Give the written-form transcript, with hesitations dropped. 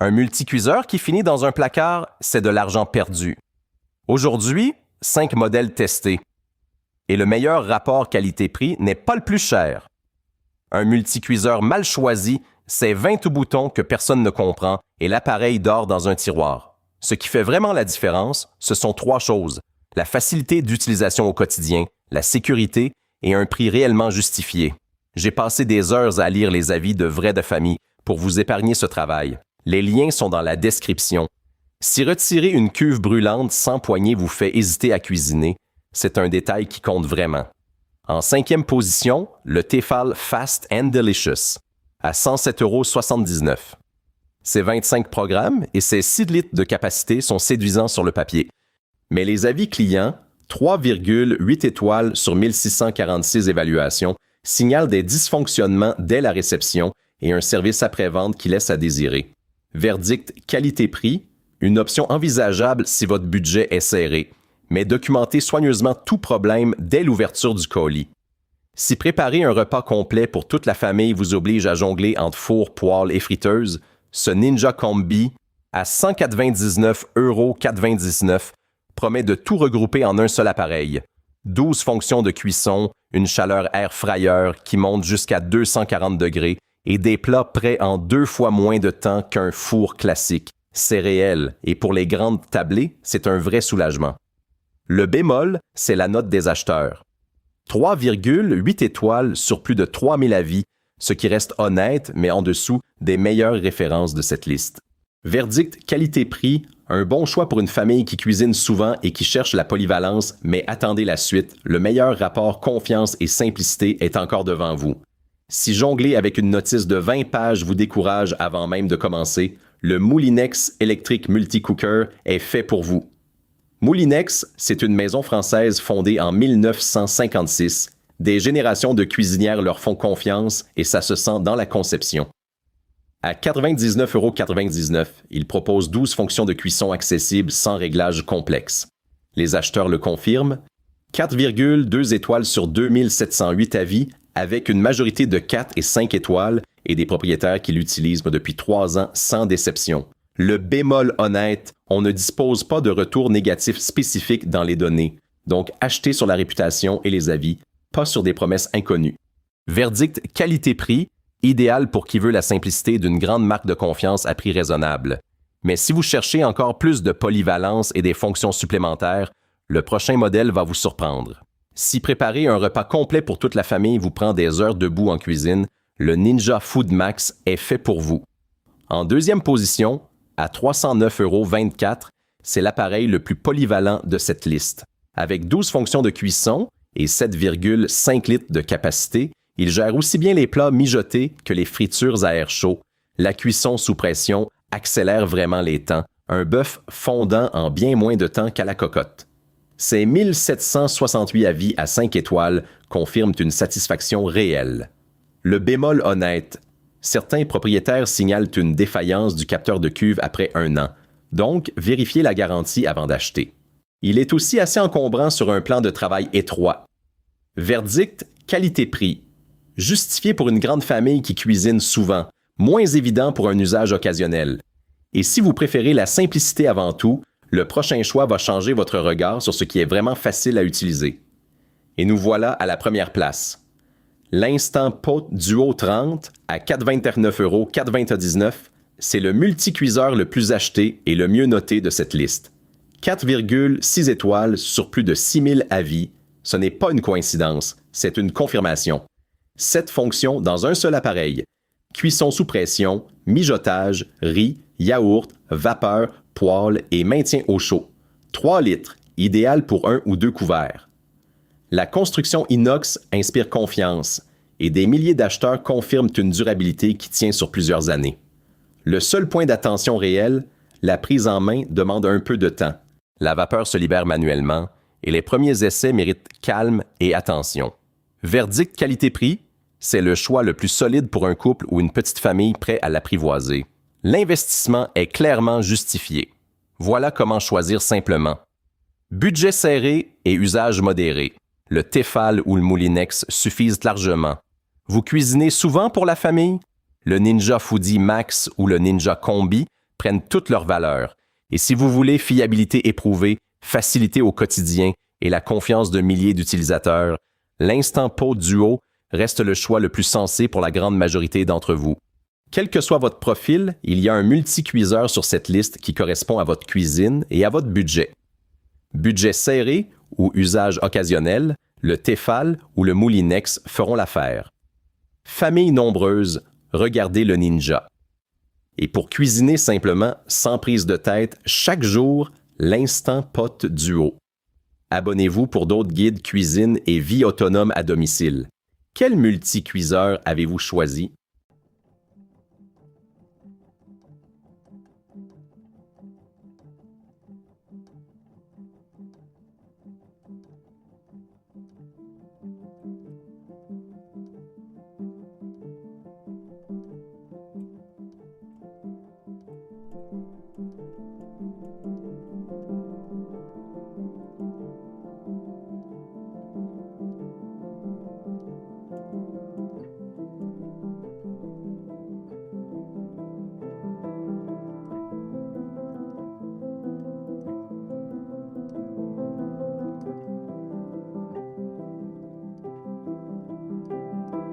Un multicuiseur qui finit dans un placard, c'est de l'argent perdu. Aujourd'hui, 5 modèles testés. Et le meilleur rapport qualité-prix n'est pas le plus cher. Un multicuiseur mal choisi, c'est 20 boutons que personne ne comprend et l'appareil dort dans un tiroir. Ce qui fait vraiment la différence, ce sont 3 choses. La facilité d'utilisation au quotidien, la sécurité et un prix réellement justifié. J'ai passé des heures à lire les avis de vrais de famille pour vous épargner ce travail. Les liens sont dans la description. Si retirer une cuve brûlante sans poignée vous fait hésiter à cuisiner, c'est un détail qui compte vraiment. En 5e position, le Tefal Fast and Delicious, à 107,79 €. Ses 25 programmes et ses 6 litres de capacité sont séduisants sur le papier. Mais les avis clients, 3,8 étoiles sur 1646 évaluations, signalent des dysfonctionnements dès la réception et un service après-vente qui laisse à désirer. Verdict qualité-prix, une option envisageable si votre budget est serré, mais documentez soigneusement tout problème dès l'ouverture du colis. Si préparer un repas complet pour toute la famille vous oblige à jongler entre four, poêle et friteuse, ce Ninja Combi, à 199,99 € promet de tout regrouper en un seul appareil. 12 fonctions de cuisson, une chaleur air fryer qui monte jusqu'à 240 degrés et des plats prêts en 2 fois moins de temps qu'un four classique. C'est réel et pour les grandes tablées, c'est un vrai soulagement. Le bémol, c'est la note des acheteurs. 3,8 étoiles sur plus de 3000 avis, ce qui reste honnête mais en dessous des meilleures références de cette liste. Verdict qualité-prix, un bon choix pour une famille qui cuisine souvent et qui cherche la polyvalence, mais attendez la suite, le meilleur rapport confiance et simplicité est encore devant vous. Si jongler avec une notice de 20 pages vous décourage avant même de commencer, le Moulinex Electric Multicooker est fait pour vous. Moulinex, c'est une maison française fondée en 1956. Des générations de cuisinières leur font confiance et ça se sent dans la conception. À 99,99 €, il propose 12 fonctions de cuisson accessibles sans réglage complexe. Les acheteurs le confirment. 4,2 étoiles sur 2708 avis, avec une majorité de 4 et 5 étoiles et des propriétaires qui l'utilisent depuis 3 ans sans déception. Le bémol honnête, on ne dispose pas de retour négatif spécifique dans les données, donc achetez sur la réputation et les avis, pas sur des promesses inconnues. Verdict qualité-prix, idéal pour qui veut la simplicité d'une grande marque de confiance à prix raisonnable. Mais si vous cherchez encore plus de polyvalence et des fonctions supplémentaires, le prochain modèle va vous surprendre. Si préparer un repas complet pour toute la famille vous prend des heures debout en cuisine, le Ninja Food Max est fait pour vous. En 2e position, à 309,24 €, c'est l'appareil le plus polyvalent de cette liste. Avec 12 fonctions de cuisson et 7,5 litres de capacité, il gère aussi bien les plats mijotés que les fritures à air chaud. La cuisson sous pression accélère vraiment les temps. Un bœuf fondant en bien moins de temps qu'à la cocotte. Ces 1768 avis à 5 étoiles confirment une satisfaction réelle. Le bémol honnête. Certains propriétaires signalent une défaillance du capteur de cuve après 1 an. Donc, vérifiez la garantie avant d'acheter. Il est aussi assez encombrant sur un plan de travail étroit. Verdict qualité-prix. Justifié pour une grande famille qui cuisine souvent, moins évident pour un usage occasionnel. Et si vous préférez la simplicité avant tout, le prochain choix va changer votre regard sur ce qui est vraiment facile à utiliser. Et nous voilà à la première place. L'Instant Pot Duo 30 à 429,99 €, c'est le multicuiseur le plus acheté et le mieux noté de cette liste. 4,6 étoiles sur plus de 6000 avis, ce n'est pas une coïncidence, c'est une confirmation. 7 fonctions dans un seul appareil. Cuisson sous pression, mijotage, riz, yaourt, vapeur, poêle et maintien au chaud. 3 litres, idéal pour 1 ou 2 couverts. La construction inox inspire confiance et des milliers d'acheteurs confirment une durabilité qui tient sur plusieurs années. Le seul point d'attention réel, la prise en main demande un peu de temps. La vapeur se libère manuellement et les premiers essais méritent calme et attention. Verdict qualité-prix, c'est le choix le plus solide pour un couple ou une petite famille prêt à l'apprivoiser. L'investissement est clairement justifié. Voilà comment choisir simplement. Budget serré et usage modéré. Le Tefal ou le Moulinex suffisent largement. Vous cuisinez souvent pour la famille? Le Ninja Foodie Max ou le Ninja Combi prennent toute leur valeur. Et si vous voulez fiabilité éprouvée, facilité au quotidien et la confiance de milliers d'utilisateurs, l'Instant Pot Duo reste le choix le plus sensé pour la grande majorité d'entre vous. Quel que soit votre profil, il y a un multi-cuiseur sur cette liste qui correspond à votre cuisine et à votre budget. Budget serré ou usage occasionnel, le Tefal ou le Moulinex feront l'affaire. Famille nombreuse, regardez le Ninja. Et pour cuisiner simplement, sans prise de tête, chaque jour, l'Instant Pot Duo. Abonnez-vous pour d'autres guides cuisine et vie autonome à domicile. Quel multi-cuiseur avez-vous choisi?